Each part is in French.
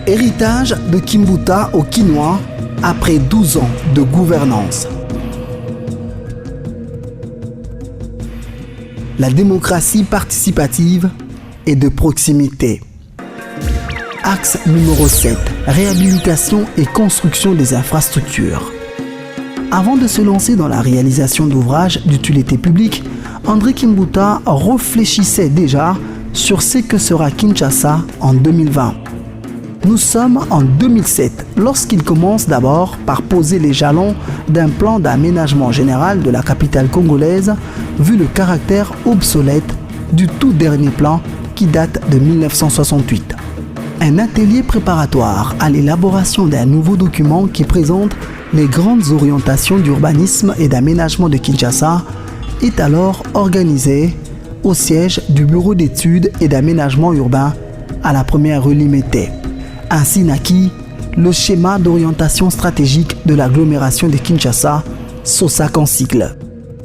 Héritage de Kimbuta au Quinois après 12 ans de gouvernance. La démocratie participative et de proximité. Axe numéro 7. Réhabilitation et construction des infrastructures. Avant de se lancer dans la réalisation d'ouvrages d'utilité publique, André Kimbuta réfléchissait déjà sur ce que sera Kinshasa en 2020. Nous sommes en 2007 lorsqu'il commence d'abord par poser les jalons d'un plan d'aménagement général de la capitale congolaise vu le caractère obsolète du tout dernier plan qui date de 1968. Un atelier préparatoire à l'élaboration d'un nouveau document qui présente les grandes orientations d'urbanisme et d'aménagement de Kinshasa est alors organisé au siège du Bureau d'études et d'aménagement urbain à la première rue Limité. Ainsi naquit le schéma d'orientation stratégique de l'agglomération de Kinshasa, SOSAC en sigle.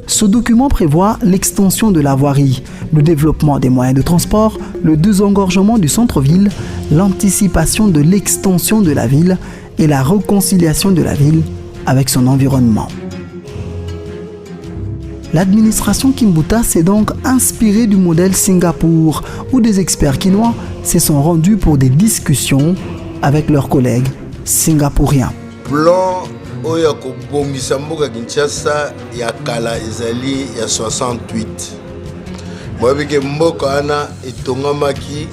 Ce document prévoit l'extension de la voirie, le développement des moyens de transport, le désengorgement du centre-ville, l'anticipation de l'extension de la ville et la réconciliation de la ville avec son environnement. L'administration Kimbuta s'est donc inspirée du modèle Singapour, où des experts quinois se sont rendus pour des discussions avec leurs collègues singapouriens. Plan oya kobongisa mboka Kinshasa ya kala ezali ya 68. Mwabike mboka wana etongamaki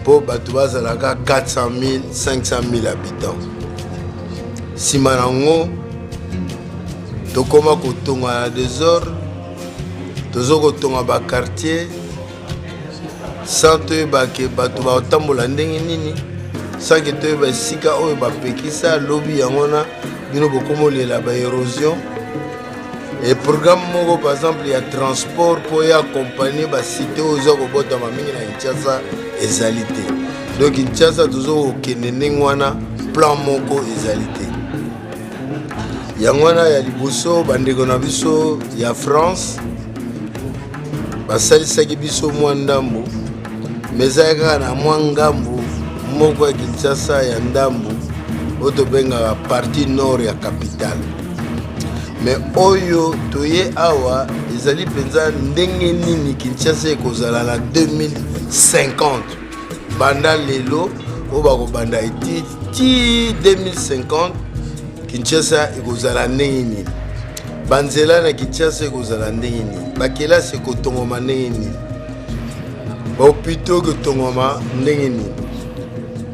po bato bazalaka 400 000, 500 000 habitants. Sima nango tokoma kotonga na désordre, tozo kotonga ba quartier sans toyeba ke bato baotambola ndenge nini, sans ke toyeba esika oyo bapekisa lobi yango na bino bokomolela ba érosion. Et programme moko par exemple ya transport pour ya accompagner ba cité ozo kobotama mingi na Kinshasa ezali te. Donc Kinshasa tozo kokende ndenge wana plan moko ezali te. Yango wana ya liboso bandeko na biso ya France basalisaki biso mwa ndambo meza kaka na mwa ngambu moko ya Kinshasa ya ndambu oyo tobengaka partie nord ya capitale. Mais oyo toye awa ezali mpenza ndenge nini Kinshasa ekozala na 2050 banda lelo oyo bakobanda eti ti 2050 Kinshasa ekozala ndenge nini, banzela na Kinshasa ekozala ndenge nini, bakelasi ekotongoma ndenge nini, bahopitaux ekotongoma ndenge nini,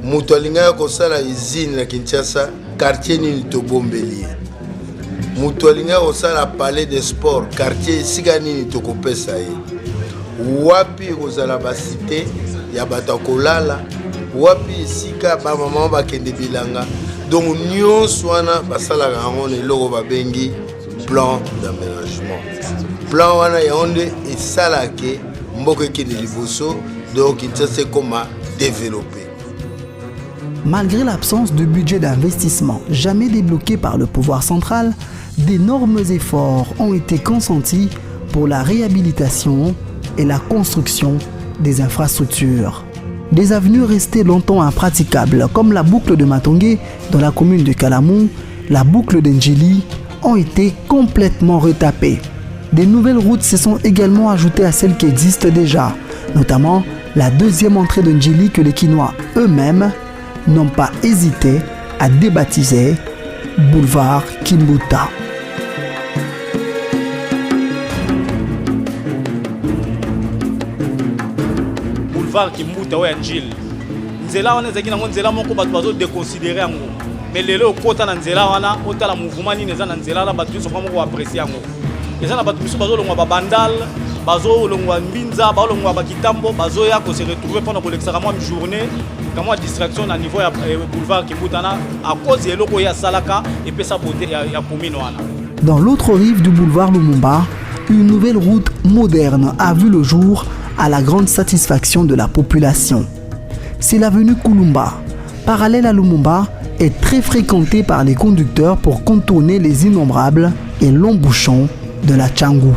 moto alingaka kosala usine na Kinshasa quartier nini tobombeli ye, moto alingaka kosala palais de sport quartier esika nini tokopesa ye, wapi ekozala basite ya bato kolala, wapi esika bamama bakende bilanga. Donc nyonso wana basalaka yango na eloko babengi plan d'aménagement. Plan wana yango nde esalake mboka ekende liboso, donc Kinshasa ekoma développé. Malgré l'absence de budget d'investissement jamais débloqué par le pouvoir central, d'énormes efforts ont été consentis pour la réhabilitation et la construction des infrastructures. Des avenues restées longtemps impraticables, comme la boucle de Matongé dans la commune de Kalamou, la boucle d'Ndjili, ont été complètement retapées. Des nouvelles routes se sont également ajoutées à celles qui existent déjà, notamment la deuxième entrée de Ndjili que les Quinois eux-mêmes n'ont pas hésité à débaptiser Boulevard Kimbuta. Boulevard Kimbuta ou Ndjili. Nzela wana ezaki nango nzela moko bato bazo déconsidérer yango. Mais lelo okota na nzela wana otala mouvement nini eza na nzela la bato biso moko apprécier yango. Eza na bato biso bazo longwa ba bandal, bazo longwa mbinza, bazo longwa ba kitambo, bazo ya ko se retrouver pendant kolexaka moi journée, comme distraction na niveau ya Boulevard Kimbuta na à cause de loko ya salaka et puis sa beauté ya commune wana. Dans l'autre rive du boulevard Lumumba, une nouvelle route moderne a vu le jour à la grande satisfaction de la population. C'est l'avenue Kulumba, parallèle à Lumumba, est très fréquentée par les conducteurs pour contourner les innombrables et longs bouchons de la Tchangou.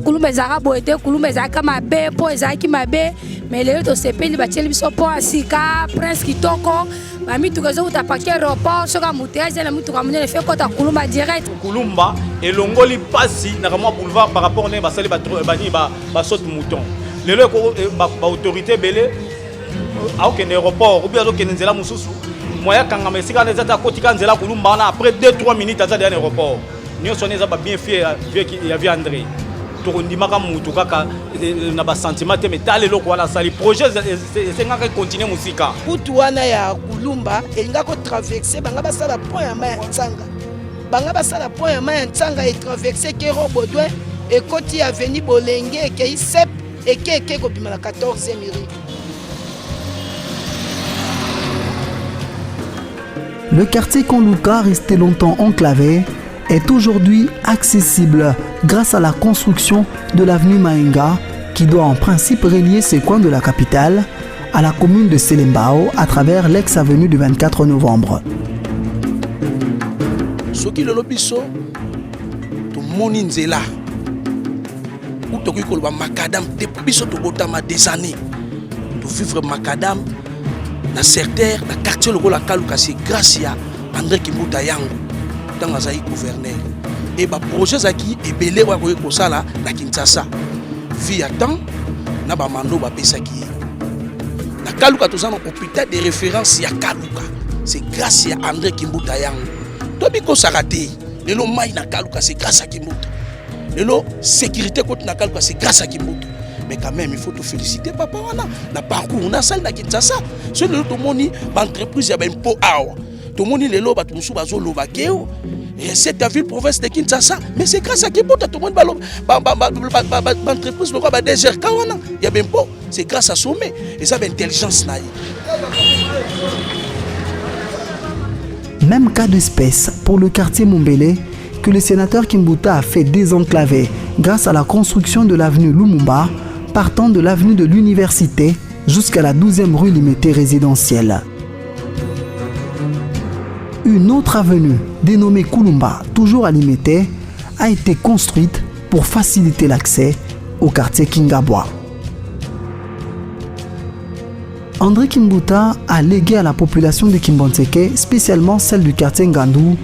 Kulumba ezaka boete, Kulumba ezaka mabe, po ezaki mabe, mais lelo tosepeli batieli biso pont ya sika prince kitoko bamituka ezokutapaki aéroport soki amouteillage na mituka monene fe kota kulumba direct kulumba elongoli pasi na kamwa boulevard par rapport ndenge basali bani basaute mouton lelo baautorité ebele aokende aéroport obi azokende nzela mosusu moya kangama esika wana eza te akotika nzela kulumba wana après 2-3 minutes aza deya na aéroport nyonso wana eza babien fie ya vie andré tokondimaka mutu kaka na basentiment te me tala eloko wana asali projet esengaka ekontinue mosika kutu wana ya kulumba elinga kotraverse banga basala pont ya mai ya ntsanga banga basala pont ya mai ya ntsanga etraverse kero baudouin ekoti aveni bolenge ekei sep eke kobima na 14e rue. Le quartier Konluka, resté longtemps enclavé, est aujourd'hui accessible grâce à la construction de l'avenue Maïnga qui doit en principe relier ces coins de la capitale à la commune de Selembao à travers l'ex-avenue du 24 novembre. Soki lelo biso to moni nzela ou to koloba macadam depuis biso to botama des années to vivre macadam na secteur na quartier lokola Kaluka c'est grâce à André Kimbuta yango tanga zai gouverneur et ba projet zaki ebele wa ko sala na Kinshasa via temps na ba mando ba pesaki na Kaluka to zana hôpital de référence ya Kaluka c'est grâce à André Kimbuta yango to biko sarate lelo mai na Kaluka c'est grâce à Kimbuta lelo sécurité côté na Kaluka c'est grâce à Kimbuta. Mais quand même, il faut te féliciter, papa. On a parcours, on a salle dans Kinshasa. Ce que tout le monde, l'entreprise, il y a un pot à eau. Tout le monde, il est là, tout le monde, et c'est la ville province de Kinshasa. Mais c'est grâce à Kimbuta, tout le monde, l'entreprise, il y a un pot. C'est grâce à Sommet. Et ça, l'intelligence. Même cas d'espèce pour le quartier Mombele que le sénateur Kimbuta a fait désenclaver grâce à la construction de l'avenue Lumumba partant de l'avenue de l'Université jusqu'à la 12e rue limitée résidentielle. Une autre avenue, dénommée Kulumba, toujours à Limité, a été construite pour faciliter l'accès au quartier Kingabwa. André Kimbuta a légué à la population de Kimbanteke, spécialement celle du quartier Ngandou,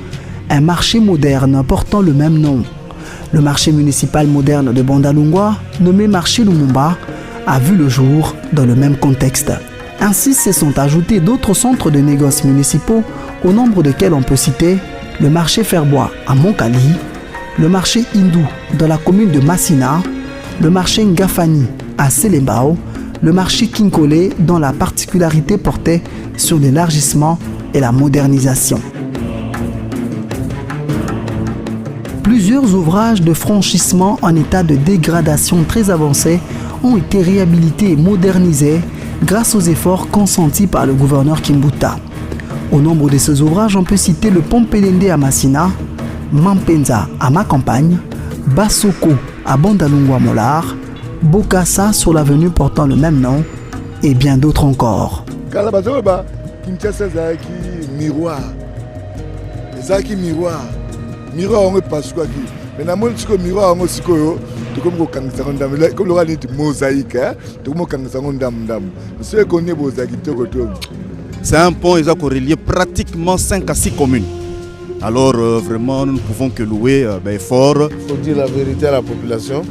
un marché moderne portant le même nom. Le marché municipal moderne de Bandalungwa, nommé marché Lumumba, a vu le jour dans le même contexte. Ainsi se sont ajoutés d'autres centres de négoce municipaux, au nombre desquels on peut citer le marché Ferbois à Monkali, le marché Hindou dans la commune de Massina, le marché Ngafani à Selembao, le marché Kinkole dont la particularité portait sur l'élargissement et la modernisation. Plusieurs ouvrages de franchissement en état de dégradation très avancé ont été réhabilités et modernisés grâce aux efforts consentis par le gouverneur Kimbuta. Au nombre de ces ouvrages, on peut citer le pont Pelende à Massina, Mampenza à Macampagne, Basoko à Bandalungwa Molar, Bokassa sur l'avenue portant le même nom et bien d'autres encore. Miroir on est pas quoi qui mais na mon siko miroir on siko yo to comme ko kangisa ndam comme le rani mosaïque to comme kangisa ndam c'est connait bozaki to ko c'est un pont ils ont relié pratiquement 5 à 6 communes. Alors vraiment nous ne pouvons que louer fort. Il faut dire la vérité à la population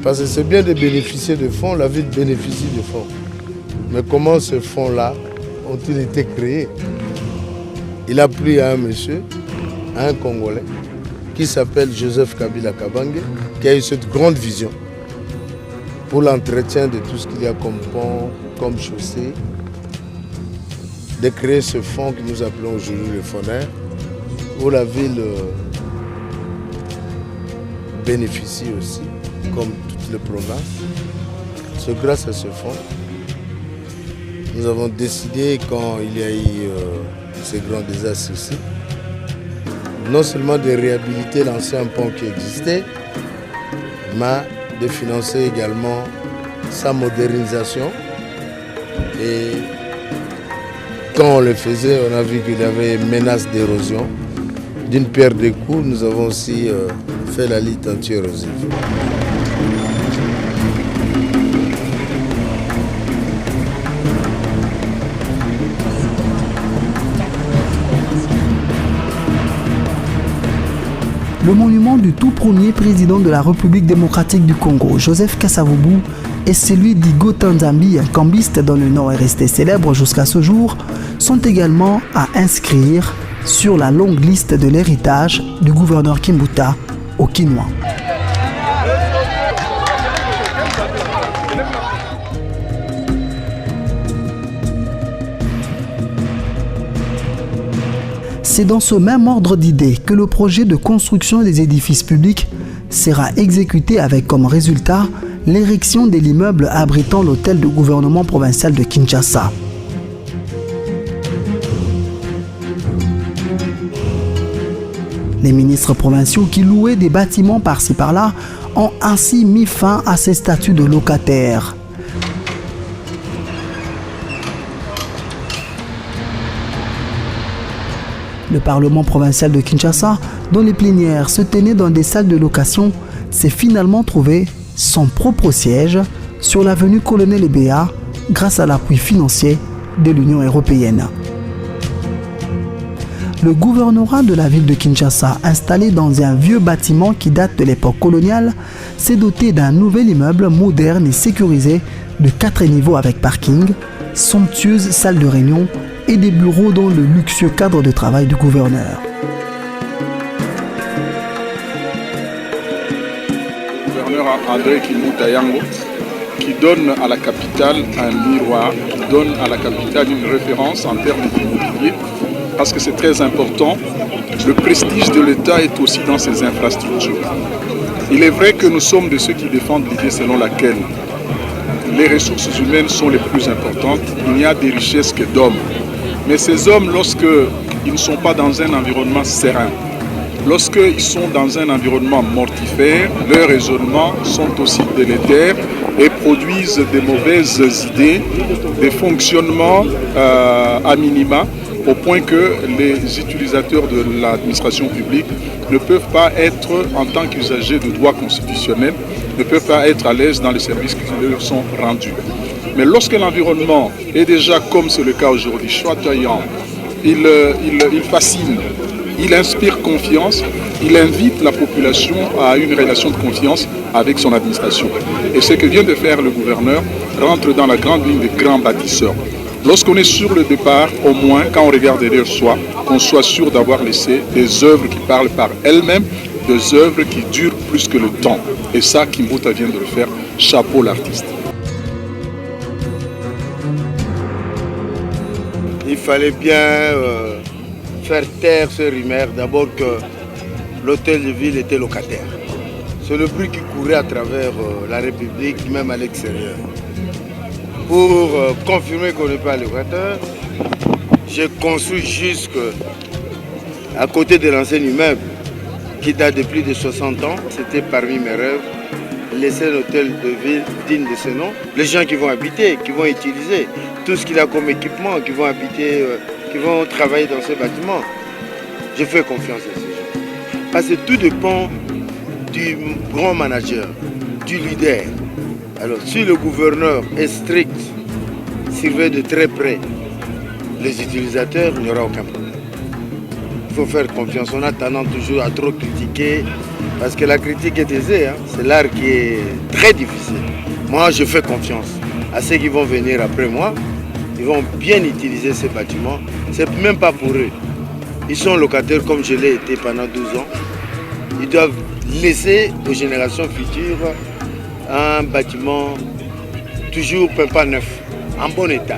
parce que c'est bien de bénéficier de fonds, la ville bénéficie de fonds. Mais comment ces fonds-là ont-ils été créés? Il a plu à un monsieur, un Congolais qui s'appelle Joseph Kabila Kabange, qui a eu cette grande vision pour l'entretien de tout ce qu'il y a comme pont, comme chaussée, de créer ce fonds que nous appelons aujourd'hui le FONER, où la ville bénéficie aussi, comme toutes les provinces. C'est grâce à ce fonds. Nous avons décidé, quand il y a eu ces grands désastres aussi, non seulement de réhabiliter l'ancien pont qui existait, mais de financer également sa modernisation. Et quand on le faisait, on a vu qu'il y avait une menace d'érosion. D'une pierre de coups, nous avons aussi fait la lutte anti-érosive. Le monument du tout premier président de la République démocratique du Congo, Joseph Kasavubu, et celui d'Igo Tanzambi, un cambiste dont le nom est resté célèbre jusqu'à ce jour, sont également à inscrire sur la longue liste de l'héritage du gouverneur Kimbuta au Kinois. C'est dans ce même ordre d'idées que le projet de construction des édifices publics sera exécuté avec comme résultat l'érection de l'immeuble abritant l'hôtel du gouvernement provincial de Kinshasa. Les ministres provinciaux qui louaient des bâtiments par-ci par-là ont ainsi mis fin à ces statuts de locataires. Le Parlement provincial de Kinshasa, dont les plénières se tenaient dans des salles de location, s'est finalement trouvé son propre siège sur l'avenue Colonel Ebea grâce à l'appui financier de l'Union européenne. Le gouvernorat de la ville de Kinshasa, installé dans un vieux bâtiment qui date de l'époque coloniale, s'est doté d'un nouvel immeuble moderne et sécurisé de 4 niveaux avec parking, somptueuse salle de réunion et des bureaux dans le luxueux cadre de travail du gouverneur. Le gouverneur André Kimbuta Yango, qui donne à la capitale un miroir, qui donne à la capitale une référence en termes d'immobilier, parce que c'est très important. Le prestige de l'État est aussi dans ses infrastructures. Il est vrai que nous sommes de ceux qui défendent l'idée selon laquelle les ressources humaines sont les plus importantes. Il n'y a des richesses que d'hommes. Mais ces hommes, lorsqu'ils ne sont pas dans un environnement serein, lorsqu'ils sont dans un environnement mortifère, leurs raisonnements sont aussi délétères et produisent des mauvaises idées, des fonctionnements à minima, au point que les utilisateurs de l'administration publique ne peuvent pas être, en tant qu'usagers de droit constitutionnel, ne peuvent pas être à l'aise dans les services qui leur sont rendus. Mais lorsque l'environnement est déjà, comme c'est le cas aujourd'hui, chatoyant, il fascine, il inspire confiance, il invite la population à une relation de confiance avec son administration. Et ce que vient de faire le gouverneur rentre dans la grande ligne des grands bâtisseurs. Lorsqu'on est sur le départ, au moins, quand on regarde derrière soi, qu'on soit sûr d'avoir laissé des œuvres qui parlent par elles-mêmes, des œuvres qui durent plus que le temps. Et ça, Kimbuta vient de le faire. Chapeau l'artiste. Il fallait bien faire taire ce rumeur, d'abord que l'hôtel de ville était locataire. C'est le bruit qui courait à travers la République, même à l'extérieur. Pour confirmer qu'on n'est pas locataire, j'ai construit jusque à côté de l'ancien immeuble qui date de plus de 60 ans. C'était parmi mes rêves, laisser un hôtel de ville digne de ce nom. Les gens qui vont habiter, qui vont utiliser tout ce qu'il a comme équipement, qui vont habiter, qui vont travailler dans ce bâtiment. Je fais confiance à ces gens. Parce que tout dépend du grand manager, du leader. Alors, si le gouverneur est strict, surveille de très près les utilisateurs, il n'y aura aucun problème. Il faut faire confiance. On a tendance toujours à trop critiquer, parce que la critique est aisée, hein. C'est l'art qui est très difficile. Moi, je fais confiance à ceux qui vont venir après moi. Ils vont bien utiliser ces bâtiments. Ce n'est même pas pour eux. Ils sont locataires comme je l'ai été pendant 12 ans. Ils doivent laisser aux générations futures un bâtiment toujours pas neuf, en bon état.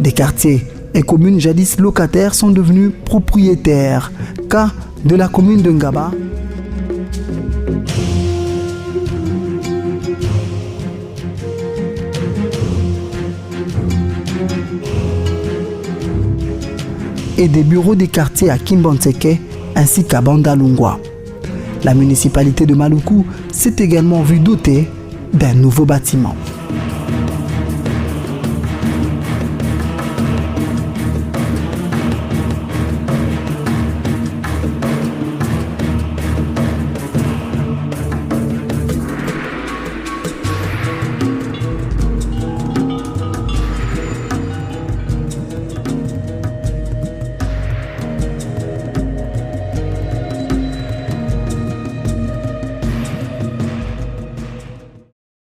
Des quartiers et communes jadis locataires sont devenus propriétaires. Cas de la commune de Ngaba, et des bureaux des quartiers à Kimbanseke ainsi qu'à Bandalungwa. La municipalité de Maluku s'est également vue dotée d'un nouveau bâtiment.